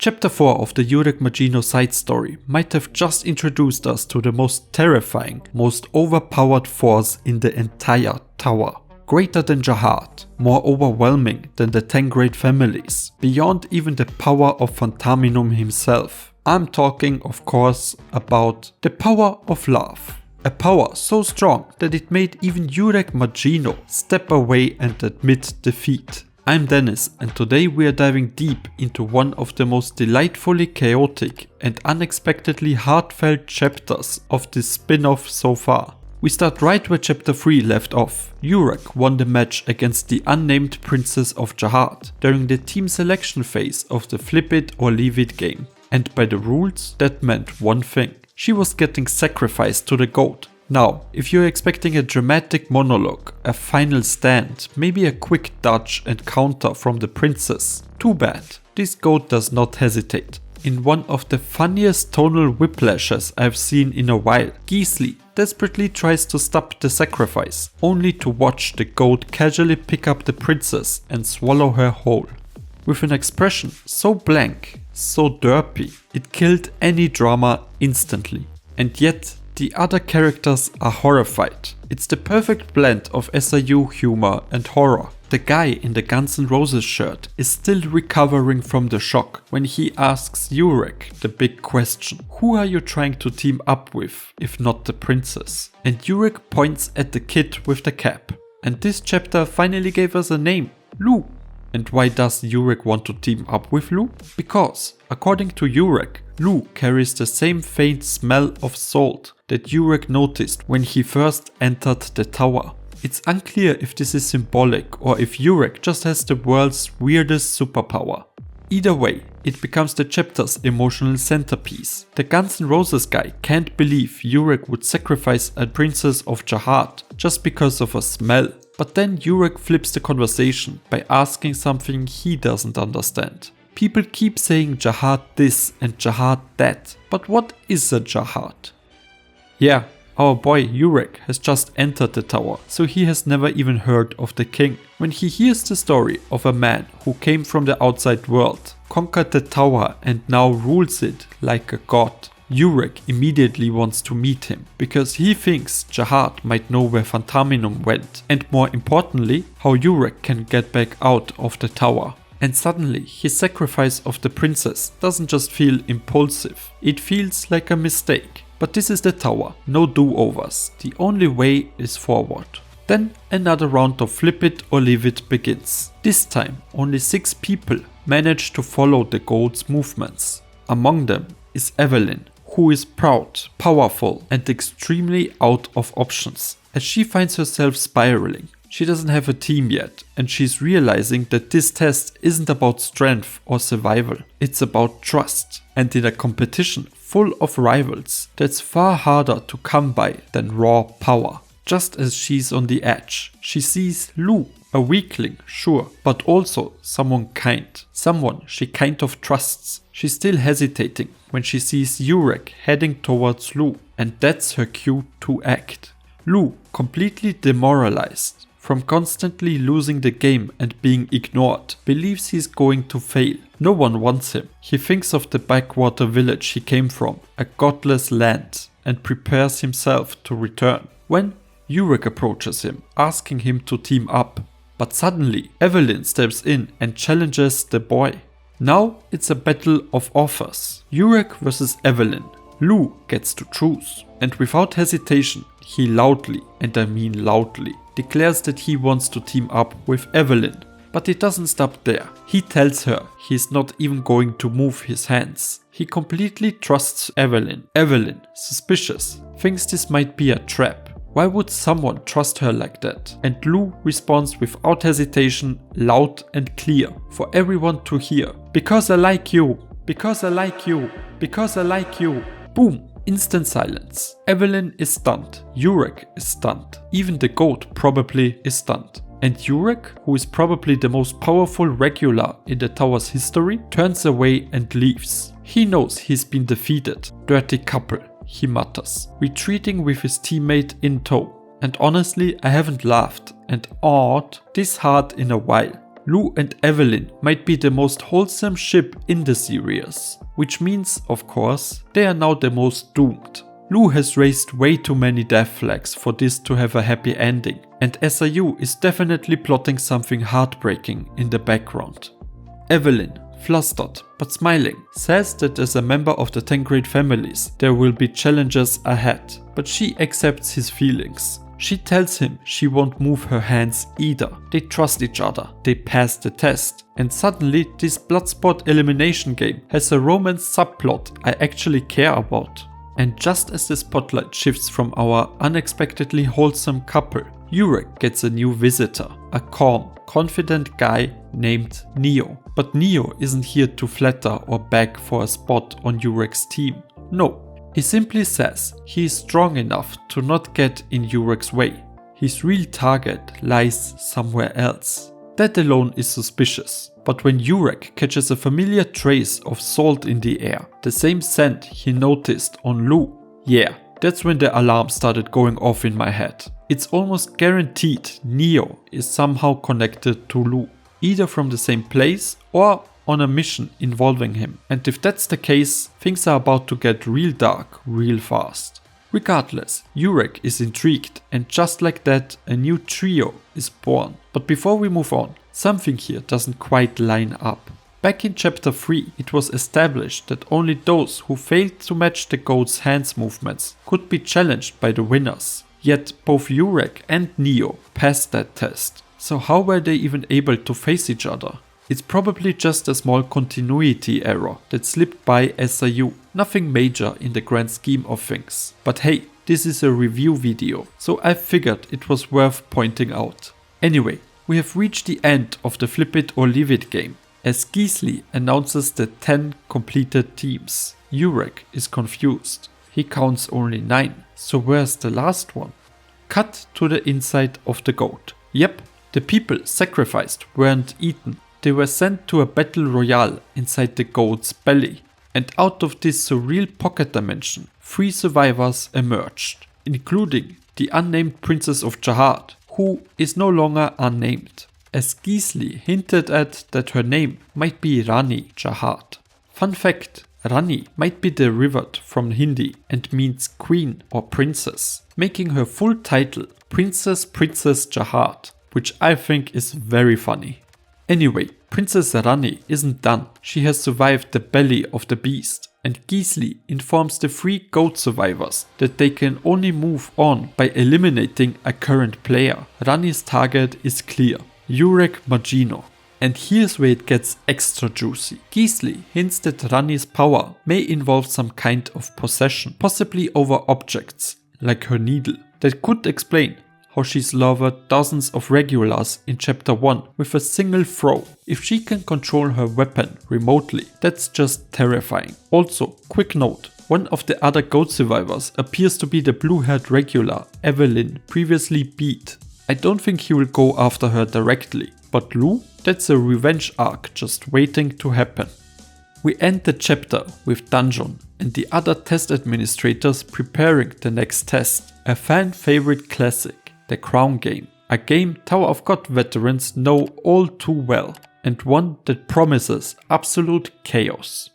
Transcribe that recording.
Chapter 4 of the Urek Mazino Side Story might have just introduced us to the most terrifying, most overpowered force in the entire tower. Greater than Jahad, more overwhelming than the 10 great families, beyond even the power of Fantaminum himself. I'm talking, of course, about the power of love. A power so strong that it made even Urek Mazino step away and admit defeat. I'm Dennis, and today we are diving deep into one of the most delightfully chaotic and unexpectedly heartfelt chapters of this spin-off so far. We start right where chapter 3 left off. Urek won the match against the unnamed princess of Jahad during the team selection phase of the flip it or leave it game. And by the rules, that meant one thing. She was getting sacrificed to the goat. Now, if you're expecting a dramatic monologue, a final stand, maybe a quick dodge and counter from the princess, too bad. This goat does not hesitate. In one of the funniest tonal whiplashes I've seen in a while, Gisli desperately tries to stop the sacrifice, only to watch the goat casually pick up the princess and swallow her whole. With an expression so blank, so derpy, it killed any drama instantly. And yet, the other characters are horrified. It's the perfect blend of SIU humor and horror. The guy in the Guns N' Roses shirt is still recovering from the shock when he asks Urek the big question. Who are you trying to team up with, if not the princess? And Urek points at the kid with the cap. And this chapter finally gave us a name, Lu. And why does Urek want to team up with Lu? Because, according to Urek, Lu carries the same faint smell of salt that Urek noticed when he first entered the tower. It's unclear if this is symbolic or if Urek just has the world's weirdest superpower. Either way, it becomes the chapter's emotional centerpiece. The Guns N' Roses guy can't believe Urek would sacrifice a princess of Jahad just because of a smell. But then Urek flips the conversation by asking something he doesn't understand. People keep saying Jahad this and Jahad that, but what is a Jahad? Yeah, our boy Urek has just entered the tower, so he has never even heard of the king. When he hears the story of a man who came from the outside world, conquered the tower and now rules it like a god, Urek immediately wants to meet him, because he thinks Jahad might know where Fantaminum went, and more importantly, how Urek can get back out of the tower. And suddenly, his sacrifice of the princess doesn't just feel impulsive, it feels like a mistake. But this is the tower, no do-overs, the only way is forward. Then another round of flip it or leave it begins. This time, only 6 people manage to follow the goat's movements. Among them is Evelyn, who is proud, powerful and extremely out of options, as she finds herself spiraling. She doesn't have a team yet, and she's realizing that this test isn't about strength or survival, it's about trust. And in a competition full of rivals, that's far harder to come by than raw power. Just as she's on the edge, she sees Lu, a weakling, sure, but also someone kind, someone she kind of trusts. She's still hesitating when she sees Urek heading towards Lu, and that's her cue to act. Lu, completely demoralized from constantly losing the game and being ignored, believes he's going to fail. No one wants him. He thinks of the backwater village he came from, a godless land, and prepares himself to return. When Urek approaches him, asking him to team up. But suddenly, Evelyn steps in and challenges the boy. Now it's a battle of offers. Urek versus Evelyn. Lu gets to choose. And without hesitation, he loudly, and I mean loudly, declares that he wants to team up with Evelyn. But it doesn't stop there. He tells her he's not even going to move his hands. He completely trusts Evelyn. Evelyn, suspicious, thinks this might be a trap. Why would someone trust her like that? And Lu responds without hesitation, loud and clear, for everyone to hear. Because I like you. Because I like you. Because I like you. Boom. Instant silence. Evelyn is stunned. Urek is stunned. Even the goat probably is stunned. And Urek, who is probably the most powerful regular in the tower's history, turns away and leaves. He knows he's been defeated. Dirty couple, he mutters, retreating with his teammate in tow. And honestly, I haven't laughed and awed this hard in a while. Lu and Evelyn might be the most wholesome ship in the series, which means, of course, they are now the most doomed. Lu has raised way too many death flags for this to have a happy ending, and SIU is definitely plotting something heartbreaking in the background. Evelyn, flustered but smiling, says that as a member of the 10 great families there will be challenges ahead, but she accepts his feelings. She tells him she won't move her hands either. They trust each other, they pass the test, and suddenly this Bloodsport elimination game has a romance subplot I actually care about. And just as the spotlight shifts from our unexpectedly wholesome couple, Urek gets a new visitor, a calm, confident guy named Neo. But Neo isn't here to flatter or beg for a spot on Urek's team. No, he simply says he is strong enough to not get in Urek's way. His real target lies somewhere else. That alone is suspicious. But when Urek catches a familiar trace of salt in the air, the same scent he noticed on Lu, yeah, that's when the alarm started going off in my head. It's almost guaranteed Neo is somehow connected to Lu, either from the same place or on a mission involving him. And if that's the case, things are about to get real dark real fast. Regardless, Urek is intrigued, and just like that, a new trio is born. But before we move on, something here doesn't quite line up. Back in chapter 3, it was established that only those who failed to match the goat's hands movements could be challenged by the winners. Yet both Urek and Neo passed that test. So how were they even able to face each other? It's probably just a small continuity error that slipped by SIU. Nothing major in the grand scheme of things. But hey, this is a review video, so I figured it was worth pointing out. Anyway, we have reached the end of the Flip It or Leave It game, as Gisli announces the 10 completed teams. Urek is confused. He counts only 9, so where's the last one? Cut to the inside of the goat. Yep, the people sacrificed weren't eaten. They were sent to a battle royale inside the goat's belly. And out of this surreal pocket dimension, 3 survivors emerged, including the unnamed Princess of Jahad, who is no longer unnamed, as Gisli hinted at that her name might be Rani Jahad. Fun fact, Rani might be derived from Hindi and means queen or princess, making her full title Princess Jahad, which I think is very funny. Anyway, Princess Rani isn't done. She has survived the belly of the beast, and Gisli informs the 3 goat survivors that they can only move on by eliminating a current player. Rani's target is clear, Urek Mazino. And here's where it gets extra juicy. Gisli hints that Rani's power may involve some kind of possession, possibly over objects, like her needle. That could explain how she slaughtered dozens of regulars in chapter 1 with a single throw. If she can control her weapon remotely, that's just terrifying. Also, quick note, one of the other goat survivors appears to be the blue-haired regular Evelyn previously beat. I don't think he will go after her directly, but Lu? That's a revenge arc just waiting to happen. We end the chapter with Dungeon and the other test administrators preparing the next test, a fan favorite classic. The Crown game, a game Tower of God veterans know all too well, and one that promises absolute chaos.